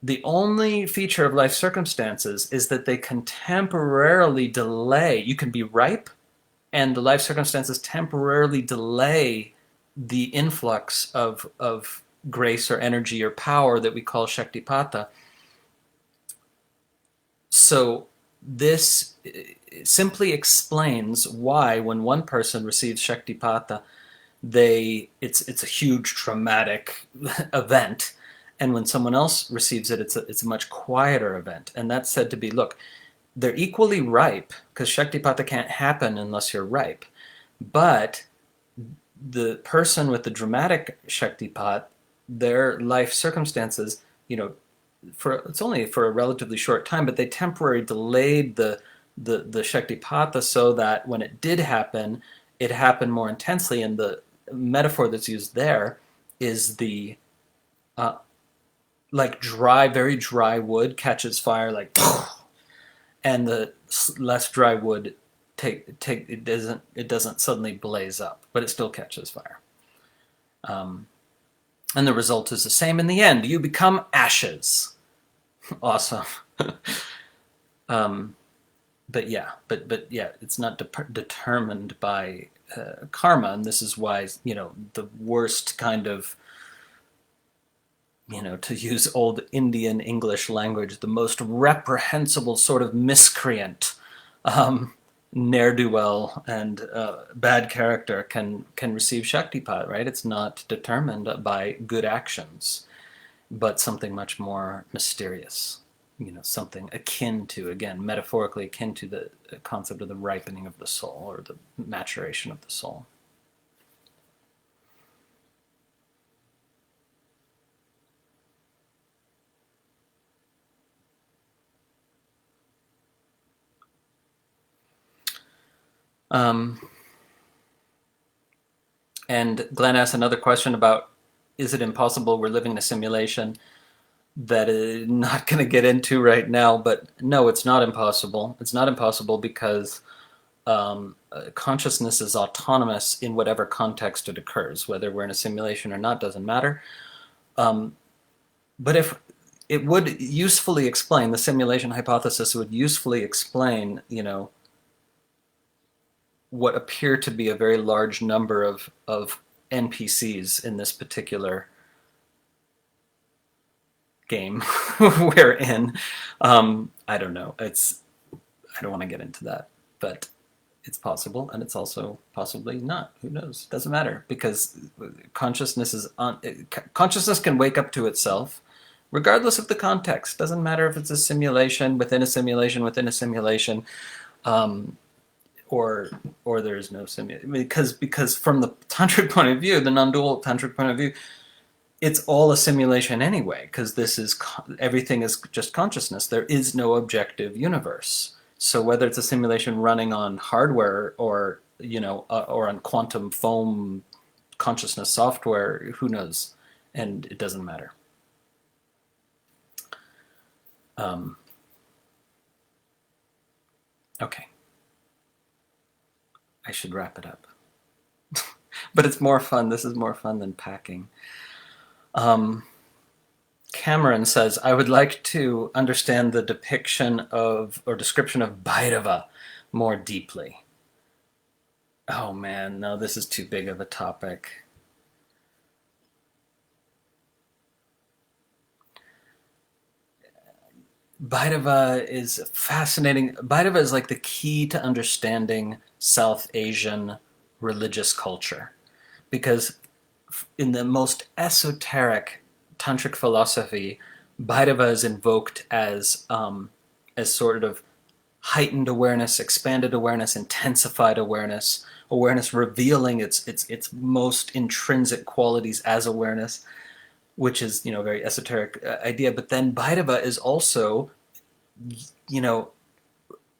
[SPEAKER 1] The only feature of life circumstances is that they can temporarily delay. You can be ripe, and the life circumstances temporarily delay the influx of grace or energy or power that we call shaktipata. So this simply explains why when one person receives shaktipata, it's a huge traumatic event, and when someone else receives it, it's a much quieter event. And that's said to be, look, they're equally ripe, because shaktipata can't happen unless you're ripe. But the person with the dramatic shaktipat, their life circumstances, it's only for a relatively short time, but they temporarily delayed the shaktipata so that when it did happen, it happened more intensely. And the metaphor that's used there is the like very dry wood catches fire, like, and the less dry wood it doesn't suddenly blaze up, but it still catches fire. And the result is the same in the end. You become ashes. Awesome. But yeah, it's not determined by karma, and this is why the worst kind of, to use old Indian English language, the most reprehensible sort of miscreant, ne'er-do-well and bad character can receive shaktipat, right? It's not determined by good actions, but something much more mysterious. Something akin to, again, metaphorically akin to the concept of the ripening of the soul, or the maturation of the soul. And Glenn asked another question about, is it impossible we're living in a simulation? That is not going to get into right now, but no, it's not impossible. It's not impossible because consciousness is autonomous in whatever context it occurs. Whether we're in a simulation or not doesn't matter. But if it would usefully explain, the simulation hypothesis would usefully explain, what appear to be a very large number of NPCs in this particular game we're in. I don't know. I don't want to get into that, but it's possible, and it's also possibly not. Who knows? Doesn't matter, because consciousness can wake up to itself, regardless of the context. Doesn't matter if it's a simulation within a simulation within a simulation, or there's no simulation. Because from the Tantrik point of view, the non-dual Tantrik point of view, it's all a simulation anyway, because everything is just consciousness. There is no objective universe. So whether it's a simulation running on hardware or or on quantum foam consciousness software, who knows? And it doesn't matter. Okay. I should wrap it up. But it's more fun. This is more fun than packing. Cameron says, I would like to understand the depiction of, or description of, bhairava more deeply. Oh man, no, this is too big of a topic. Bhairava is fascinating. Bhairava is like the key to understanding South Asian religious culture, because in the most esoteric Tantric philosophy, Bhairava is invoked as sort of heightened awareness, expanded awareness, intensified awareness, awareness revealing its most intrinsic qualities as awareness, which is a very esoteric idea. But then Bhairava is also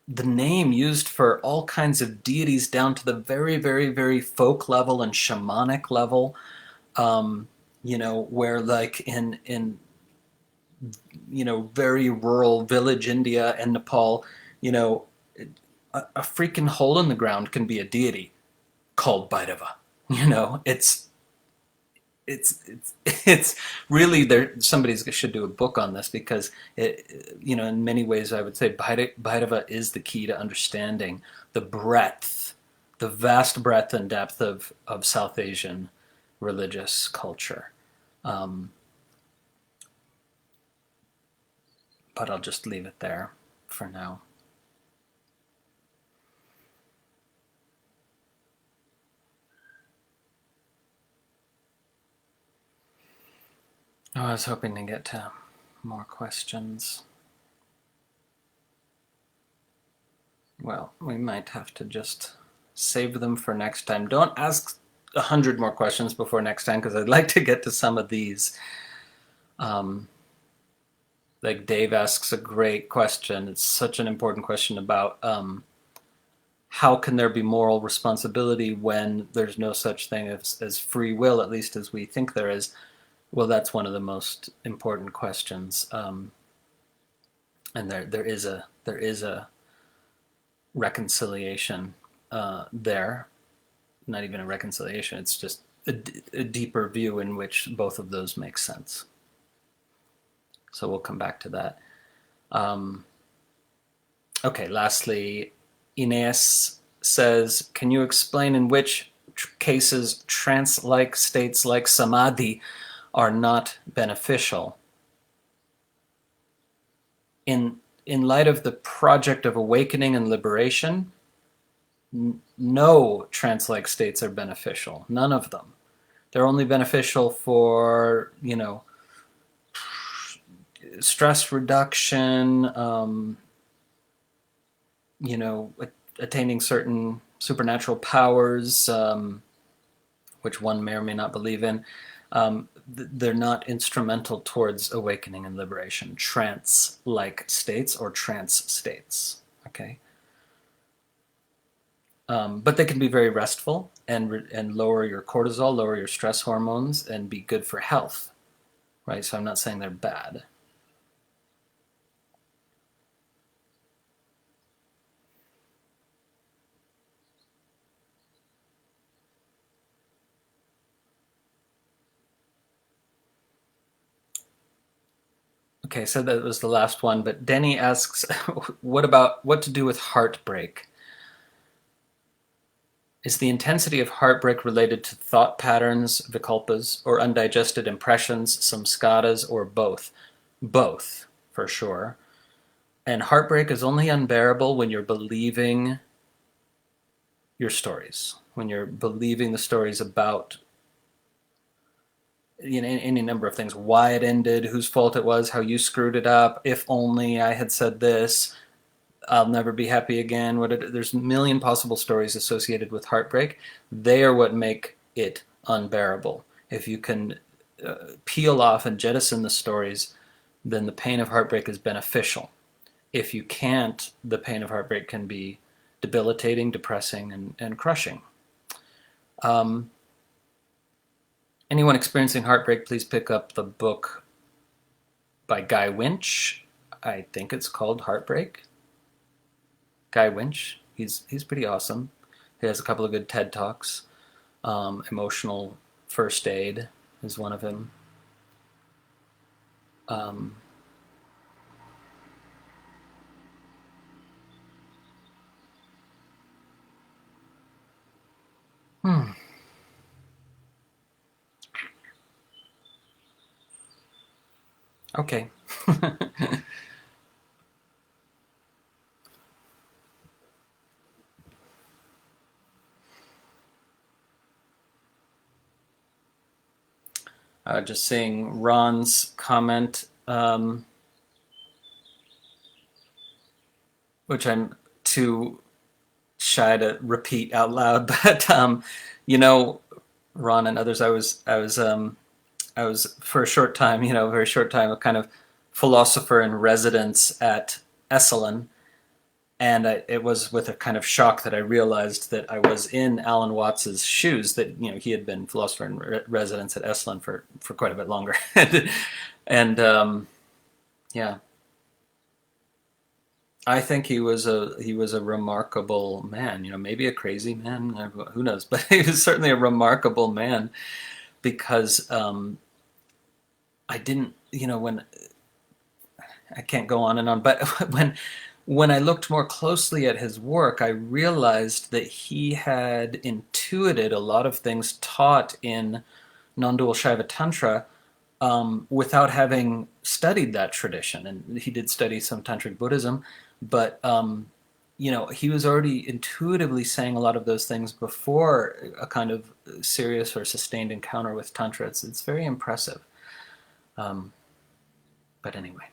[SPEAKER 1] the name used for all kinds of deities down to the very, very, very folk level and shamanic level. Where like in very rural village India and Nepal, a freaking hole in the ground can be a deity called Bhairava. It's really there. Somebody should do a book on this, because in many ways I would say Bhairava is the key to understanding the vast breadth and depth of South Asian religious culture. But I'll just leave it there for now. I was hoping to get to more questions. Well, we might have to just save them for next time. Don't ask 100 more questions before next time, because I'd like to get to some of these. Like Dave asks a great question. It's such an important question about how can there be moral responsibility when there's no such thing as free will, at least as we think there is. Well, that's one of the most important questions, and there is a reconciliation there. Not even a reconciliation; it's just a deeper view in which both of those make sense. So we'll come back to that. Okay. Lastly, Ines says, "Can you explain in which cases trance-like states like samadhi are not beneficial? In light of the project of awakening and liberation, no trance-like states are beneficial. None of them. They're only beneficial for, stress reduction, attaining certain supernatural powers, which one may or may not believe in. They're not instrumental towards awakening and liberation. Trance-like states or trance states. Okay. But they can be very restful and lower your cortisol, lower your stress hormones, and be good for health, right? So I'm not saying they're bad. Okay, so that was the last one, but Denny asks, what to do with heartbreak? Is the intensity of heartbreak related to thought patterns, vikalpas, or undigested impressions, samskaras, or both? Both, for sure. And heartbreak is only unbearable when you're believing your stories, when you're believing the stories about any number of things, why it ended, whose fault it was, how you screwed it up, if only I had said this, I'll never be happy again. There's a million possible stories associated with heartbreak. They are what make it unbearable. If you can peel off and jettison the stories, then the pain of heartbreak is beneficial. If you can't, the pain of heartbreak can be debilitating, depressing, and crushing. Anyone experiencing heartbreak, please pick up the book by Guy Winch. I think it's called Heartbreak. Guy Winch. He's pretty awesome. He has a couple of good TED Talks. Emotional First Aid is one of them. Okay. Just seeing Ron's comment, which I'm too shy to repeat out loud, but Ron and others, I was for a short time, a very short time, a kind of philosopher in residence at Esalen, and it was with a kind of shock that I realized that I was in Alan Watts's shoes. That he had been philosopher in residence at Esalen for quite a bit longer, and yeah, I think he was a remarkable man. Maybe a crazy man, who knows? But he was certainly a remarkable man because I didn't, when I can't go on and on, but when I looked more closely at his work, I realized that he had intuited a lot of things taught in non-dual Shaiva Tantra without having studied that tradition. And he did study some Tantric Buddhism, but he was already intuitively saying a lot of those things before a kind of serious or sustained encounter with Tantra. It's very impressive. But anyway.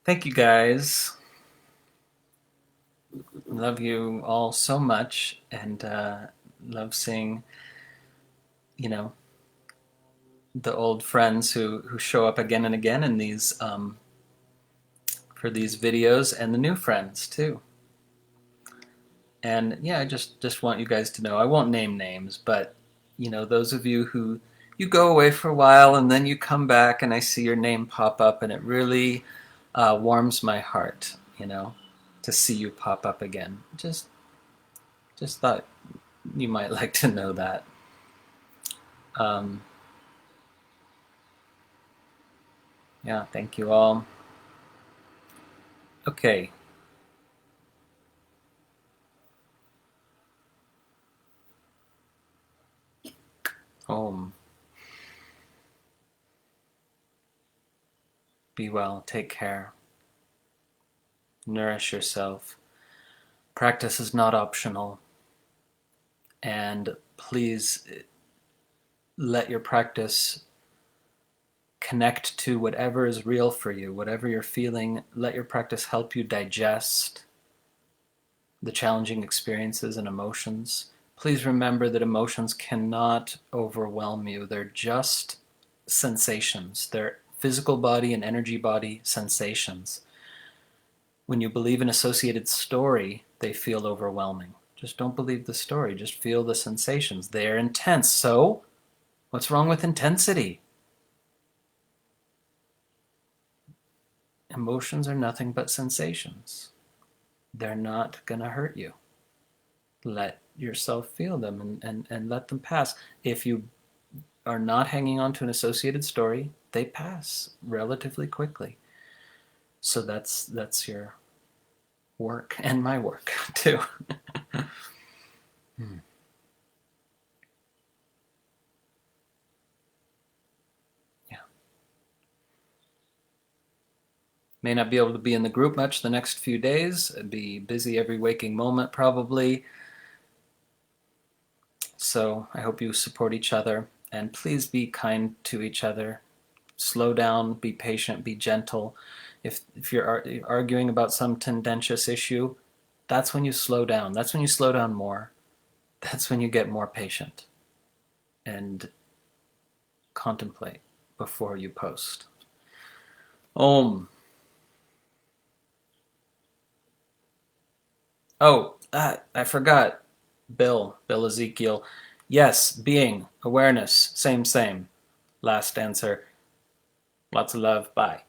[SPEAKER 1] Thank you guys. Love you all so much, and love seeing, the old friends who show up again and again in these for these videos, and the new friends too. And yeah, I just want you guys to know, I won't name names, but those of you who you go away for a while and then you come back and I see your name pop up, and it really warms my heart, to see you pop up again. Just thought you might like to know that. Yeah, thank you all. Okay. Om. Be well. Take care. Nourish yourself. Practice is not optional. And please let your practice connect to whatever is real for you, whatever you're feeling. Let your practice help you digest the challenging experiences and emotions Please remember that emotions cannot overwhelm you. They're just sensations. They're physical body and energy body sensations. When you believe an associated story, they feel overwhelming. Just don't believe the story. Just feel the sensations. They're intense. So, what's wrong with intensity? Emotions are nothing but sensations. They're not going to hurt you. Let yourself feel them and let them pass. If you are not hanging on to an associated story, they pass relatively quickly. So that's your work and my work too. Yeah. May not be able to be in the group much the next few days. Be busy every waking moment probably. So I hope you support each other, and please be kind to each other. Slow down, be patient, be gentle. If you're arguing about some tendentious issue, that's when you slow down. That's when you slow down more. That's when you get more patient and contemplate before you post. Om. Oh, I forgot. Bill Ezekiel. Yes, being, awareness, same. Last answer. Lots of love. Bye.